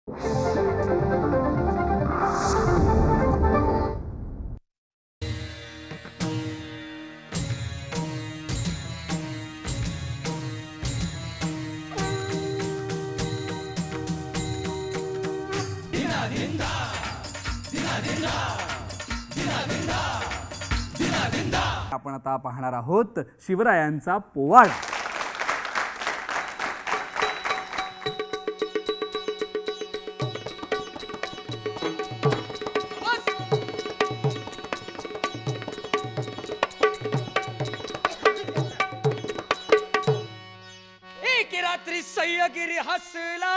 आपण आता पाहणार आहोत शिवरायांचा पोवाडा। एक रात्री सह्यागिरी हसला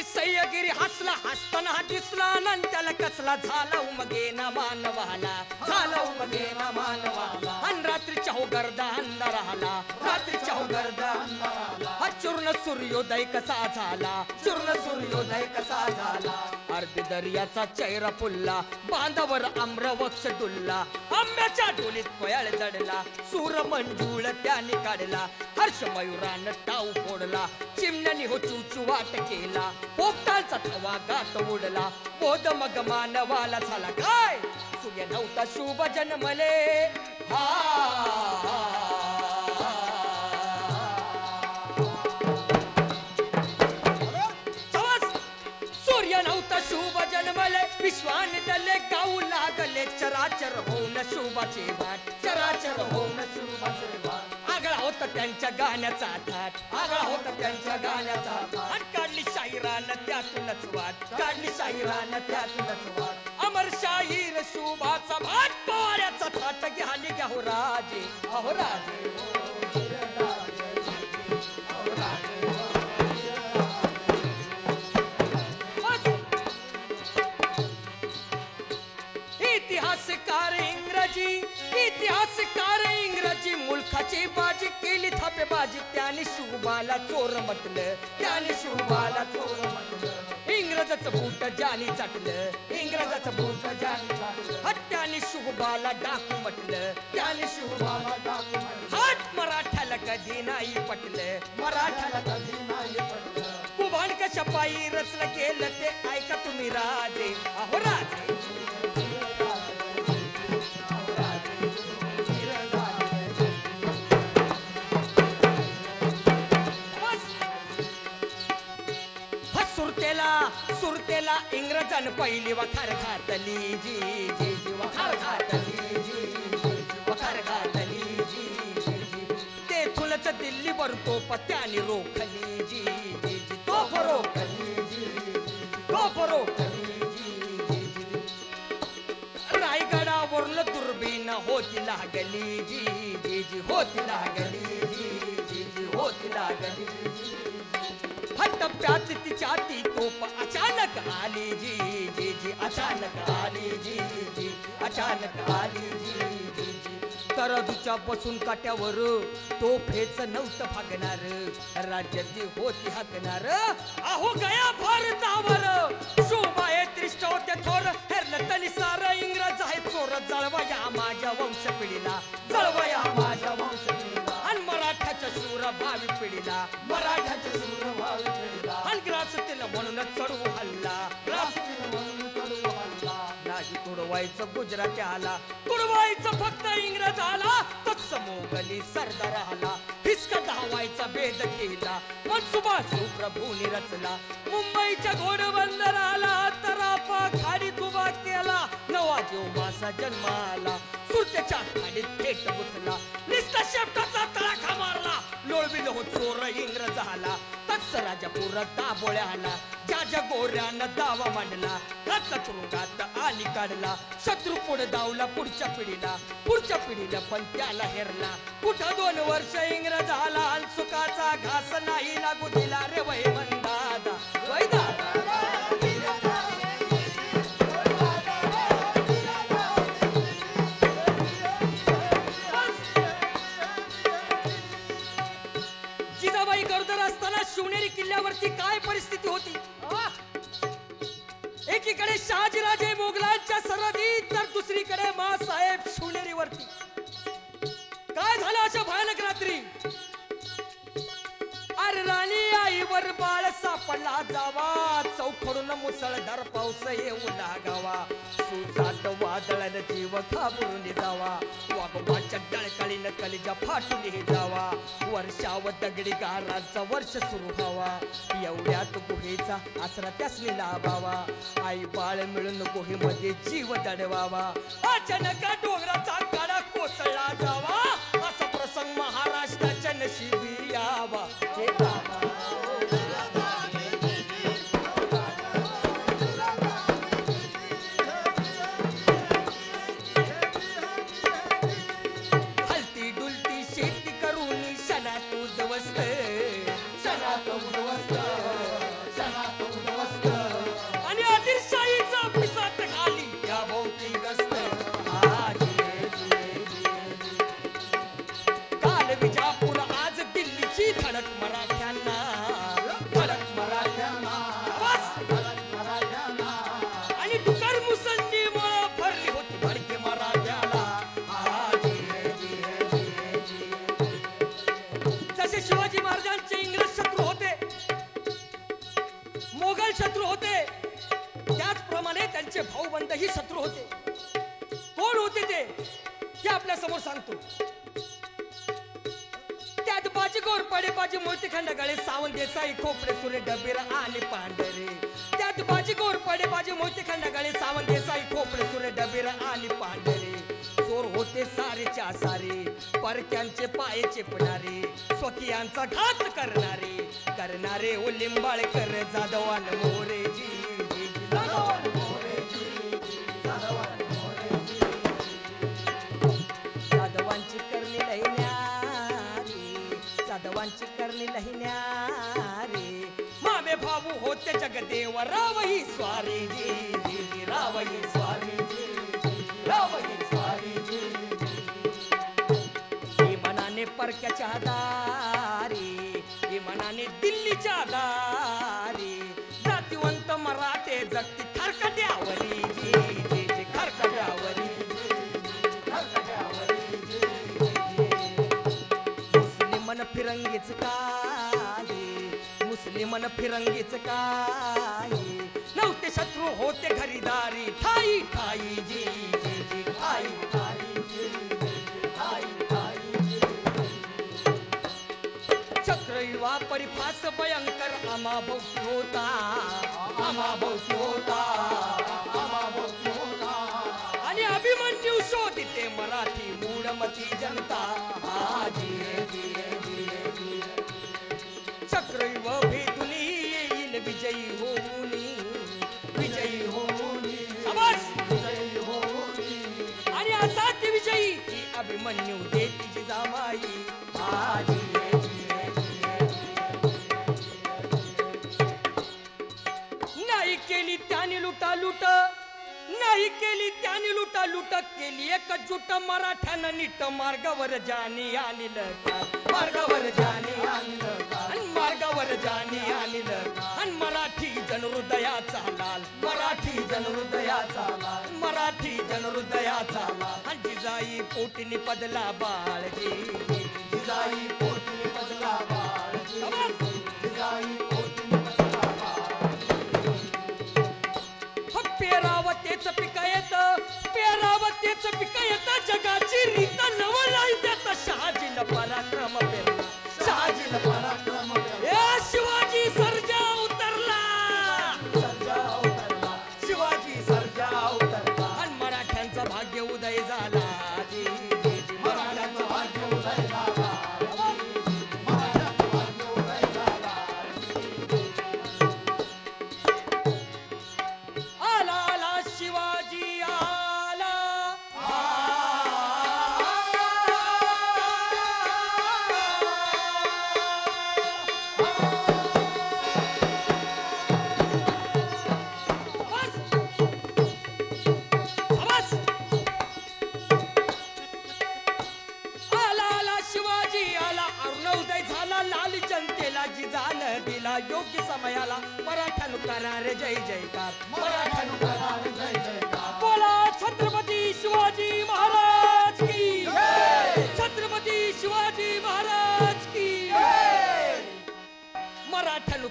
सह्यागिरी हसला हसताना दिसला त्याला कसला झाला उमगेना मानवाला झाला उमगेना मानवाला अन रात्रीच्या हो गर्दा अंधार आला रात्रीच्या हो गर्दा अंधार हा चूर्ण सूर्योदय कसा झाला चूर्ण सूर्योदय कसा झाला अर्ध दर्याचा चेहरा फुलला बांधावर आम्रवृक्ष डुलला आंब्याच्या डोलीत कोयाळ जडला सूर मंजूळ त्याने काढला हर्ष मयुरान टाऊ फोडला चिमण्याने हो चूचूवाट केला पोपटाचा थवा गात उडला बोध मग मानवाला झाला काय सूर्य नव्हता शुभ जन्मले सूर्य नव्हता शुभ जन्मले विश्वाने दले गाऊ लागले चराचर होऊन शुभाचे वाट चराचर होऊन शुभाचे वाट आगळा होता त्यांच्या गाण्याचा थाट आगळा होता त्यांच्या गाण्याचा थाट काढली शाहिरान त्यातूनच वाट काढली शाहिरान त्यातूनच वाट अमर शाहीर शुभाचा भाट पोवाड्याचा थाट घ्याली घ्या हो राजे अहो राजे इतिहासकार इंग्रजी मुलखाची बाजी केली थापेबाजी त्याने शुभाला चोर म्हटलं त्याने शुभाला चोर म्हटलं इंग्रजाचं बूट जानी चाटलं इंग्रजाचं बूट जानी चाटलं त्याने शुभाला डाकू म्हटलं त्याने शुभाला डाकू म्हटलं हट मराठ्याला कधी नाही पटलं मराठ्याला कधी नाही पटलं कुभान कशा पायी रचलं केलं ते ऐका तुम्ही राजे अहो राजे सुरतेला इंग्रजान पहिली वखार घातली जी जी जी वखार घातली जी वखार घातली जी तेथूनच दिल्लीवर तोफ त्याने रोखली जी जी जी तोफ रोखली जी तोफ रोखली जी रायगडावरून दुर्बीण होती लागली जी जी जी होती लागली जी जी जी होती लागली टप्प्यात तिच्या ती तोप अचानक आली जी जी जी अचानक आली जी जी अचानक आली जी जी जी तरदूच्या बसून काट्यावर तोफेच नव्हतं भागणार राज्याची होती हाकणार अहो गया भारतावर शोभाये त्रिष्ट होते थोर हेरलं तरी सार इंग्रज आहे चोर जळवया माझ्या वंश पिढीला जळवया माझ्या वंश पिढीला आणि मराठ्याच्या शूर भावी पिढीला मराठ्याच्या शूर भावी पिढीला आणि ग्रासतीला म्हणूनच चढवू हल्ला ग्रासतीला म्हणून चढवू हल्ला नाही तुडवायचं गुजराती आला तुडवायचं फक्त इंग्रज आला तत्स मोगली सरदार आला हिसका धावायचा भेद केला पण सुभाष प्रभूनी रचला मुंबईच्या घोडबंदराला तरापा खाडीत उभा केला नवा जोमासा जन्माला सुरतेच्या खाडीत थेट घुसला निस्ता शेपटाचा तळाखा मारला लोळविल हो चोर इंग्रज आला तत्स राजापूर दाबोळ्या आला ज्या गोऱ्यानं दावा मांडला घातला तुरुंगात आणि काढला शत्रू पुढे धावला पुढच्या पिढीला पण त्याला हेरला कुठं 2 वर्ष इंग्रज आला सुखाचा घास नाही लागू दिला रे वै दादा वै दादा दुसरीकडे मासाहेब शिवनेरीवरती. काय झालं अशा भयानक रात्री? अरे राणी आईवर बाळ सापडला जावा, चौकडून मुसळधार पाऊस येऊ लागावा, सुसाट वादळानं जीव घाबरून जावा, वाघोबाच्या डळकाळीनं कलिजा फाटून जावा, वर्षाव दगडी गारांचा वर्ष सुरू व्हावा, एवढ्यात गुहेचा आसरा त्यासनी लाभावा, आई बाळ मिळून गुहेमध्ये जीव दडवावा, अचानक डोंगराचा कडा कोसळला जावा, असा प्रसंग महाराष्ट्राच्या नशिबी यावा. हे बाबा हलती डुलती शेती करून शनात उद्ध्वस्त, शनात उद्ध्वस्त, शनात उद्ध्वस्त, आणि आदिलशाहीचा पिसाट खाली या भोवती गस्त. काल विजापूर आज दिल्लीची धडक मराठ्यांना, धडक मराठ्यांना, धडक मराठ्यांना, आणि तुकार मुसंडीमुळं भरली होती भडके मराठ्याला. जसे शिवाजी महाराजांचे इंग्रज शत्रू होते, मोगल शत्रू होते, त्याचप्रमाणे त्यांचे भाऊबंधही शत्रू होते. कोण होते ते आपल्या समोर सांगतो. त्यात बाजीगौर पडेबाजी मोती खंडगाळे सावंत देसाई खोपडे सुरे डबेर आणि पांढरे. त्यात बाजीगौर पडेबाजी मोती खंडगाळे सावंत देसाई खोपडे सुरे डबेर आणि पांढरे. चोर होते सारेच्या सारे, परक्यांचे पाय चेपणारे, स्वकीयांचा घात करणारे, करणारे ओ लिंबाळकर जाधवान मोरेजी, जाधवान मोरेजी, जाधवान मोरेजी. जाधवांची करणी लहिण्यारी, जाधवांची करणी लहिण्यारी, मामे भाऊ होते जगदेव रावही स्वारी जी, रावही स्वारी जी, रावही स्वारी जी. इमानाने परक्याच्या दारी, इमानाने दिल्लीच्या दारी, जातिवंत मराठे जगती खरकट्यावरी जी, जी खरकट्यावरी, खरकट्यावरी जी. मुस्लिमन फिरंगीच काही, मुस्लिमन फिरंगीच काही, नव्हते शत्रू होते घरीदारी, ठाई ठाई जी, जी जी ठाई ठाई जी, ठाई ठाई जी. चक्रयुवा परिफास भयंकर आमाभोवती होता, आमाभोवती होता, आमाभोवती होता, आणि अभिमन्यू शोधिते मराठी मूढमती जनता. जी जी जी जी. चक्रयुव भेदुनी येईल विजयी होऊनी, विजयी होऊनी, शाबास, विजयी होऊनी, आणि असा ती विजयी ती अभिमन्यू देती जिजामाई. जी नाही केली त्याने लुटालूट, नाही केली त्याने लुटालूट, केली एकजूट मराठ्यानं नीट मार्गावर जाणी आणलं, मार्गावर जाणी आणलं, आणि मार्गावर जाणी आणलं, आणि मराठी जनहृदयाचा लाल, मराठी जनहृदयाचा लाल, मराठी जनहृदयाचा लाल. आणि जिजाई पोटनी पदला बाळजी, जिजाई पोटनी पदला बाळजी, जिजाई पोटनी पदला बाळजी. पेरावतेच पिक येत, पेरावतेच पिक येत, जगाची रीत नवलाई देत, शहाजीनं पराक्रम पेरला, शहाजीनं पराक्रम पेरला. शिवाजी सर्जा उतरला, सर्जा उतरला, शिवाजी सर्जा उतरला, आणि मराठ्यांचा भाग्य उदय झाला. जी जी जी मराठ्यांचा भाग्य उदय झाला, मराठ्यांचा भाग्य उदय झाला. आला आला शिवाजी आला, दिला योग्य समयाला, मराठ्यानु करा रे जय जयकार, मराठ्यानु करा रे जय जयकार. बोला छत्रपती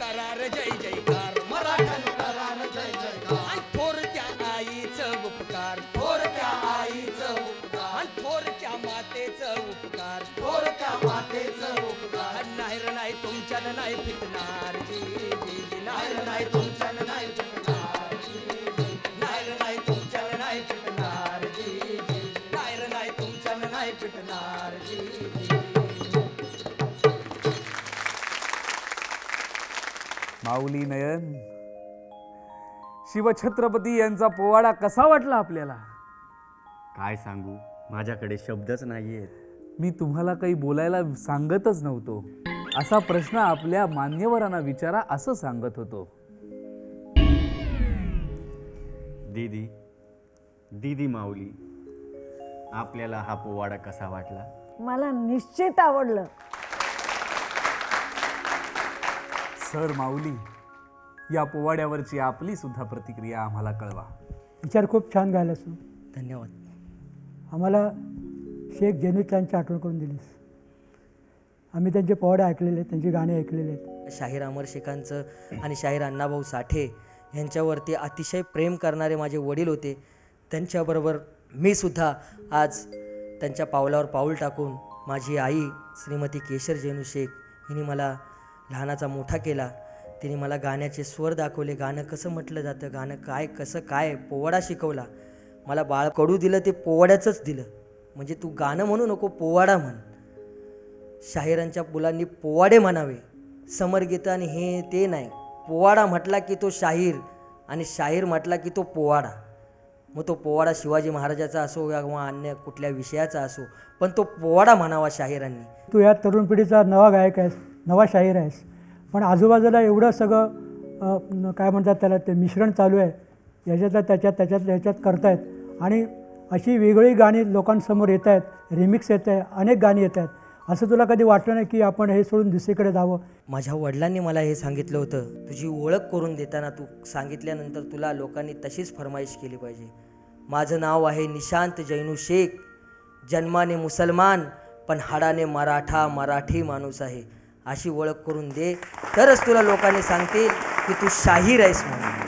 करार जय जयकार मराठ्यानो करार जय जयकार आणि थोरत्या आईचं उपकार थोरत्या आईचं उपकार आणि थोरत्या मातेचं उपकार थोरत्या मातेचं उपकार नाही रे नाही तुमच्यानं नाही फिटणार जी जी जी नाही रे नाही तुमच्यानं नाही फिटणार जी जी नाही रे नाही तुमच्यानं नाही फिटणार जी जी नाही रे नाही तुमच्यानं नाही फिटणार जी जी माऊली नयन, शिवछत्रपती यांचा पोवाडा कसा वाटला आपल्याला? काय सांगू, माझ्याकडे शब्दच नाही आहेत. मी तुम्हाला काही बोलायला सांगतच नव्हतो. असा प्रश्न आपल्या मान्यवरांना विचारा असं सांगत होतो. दीदी दीदी माऊली, आपल्याला हा पोवाडा कसा वाटला? मला निश्चित आवडलं. सर माऊली, या पोवाड्यावरची आपली सुद्धा प्रतिक्रिया आम्हाला कळवा. विचार खूप छान गायलास तू. धन्यवाद. आम्हाला शेख जेनुच्यांची आठवण करून दिलीस. आम्ही त्यांचे पोवाडे ऐकलेले आहेत, त्यांची गाणी ऐकलेली आहेत. शाहीर अमर शेखांचं आणि शाहीर अण्णाभाऊ साठे यांच्यावरती अतिशय प्रेम करणारे माझे वडील होते. त्यांच्याबरोबर मी सुद्धा आज त्यांच्या पावलावर पाऊल टाकून माझी आई श्रीमती केशर जेनू शेख हिने मला लहानाचा मोठा केला. तिने मला गाण्याचे स्वर दाखवले, गाणं कसं म्हटलं जातं, गाणं काय कसं काय, पोवाडा शिकवला. मला बाळ कडू दिलं ते पोवाड्याचंच दिलं. म्हणजे तू गाणं म्हणू नको, पोवाडा म्हण. शाहिरांच्या मुलांनी पोवाडे म्हणावे, समरगीतं आणि हे ते नाही. पोवाडा म्हटला की तो शाहीर आणि शाहीर म्हटला की तो पोवाडा. मग तो पोवाडा शिवाजी महाराजाचा असो किंवा अन्य कुठल्या विषयाचा असो, पण तो पोवाडा म्हणावा शाहिरांनी. तू या तरुण पिढीचा नवा गायक आहेस, नवा शाहीर आहेस, पण आजूबाजूला एवढं सगळं काय म्हणतात त्याला, ते मिश्रण चालू आहे. याच्यात करतायत आणि अशी वेगळी गाणी लोकांसमोर येत आहेत, रिमिक्स येत आहे, अनेक गाणी येत आहेत. असं तुला कधी वाटलं नाही की आपण हे सोडून दुसरीकडे जावं? माझ्या वडिलांनी मला हे सांगितलं होतं, तुझी ओळख करून देताना तू सांगितल्यानंतर तुला लोकांनी तशीच फरमाईश केली पाहिजे. माझं नाव आहे निशांत जैनू शेख, जन्माने मुसलमान पण हाडाने मराठा, मराठी माणूस आहे, अशी ओळख करून दे, तरच तुला लोकांनी सांगतील की तू शाहीर आहेस म्हणून.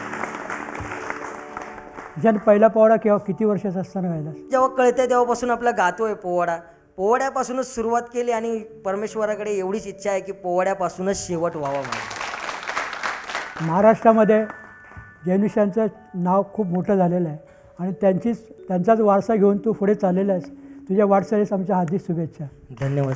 ज्याने पहिला पोवाडा केव्हा, किती वर्षाचा असताना गायला? जेव्हा कळतंय तेव्हापासून आपला गातोय पोवाडा. पोवाड्यापासूनच सुरुवात केली आणि परमेश्वराकडे एवढीच इच्छा आहे की पोवाड्यापासूनच शेवट व्हावा मला. महाराष्ट्रामध्ये जैनुशांचं नाव खूप मोठं झालेलं आहे आणि त्यांचाच वारसा घेऊन तू पुढे चाललेला आहेस. तुझ्या वाटचालीस आमच्या हार्दिक शुभेच्छा. धन्यवाद.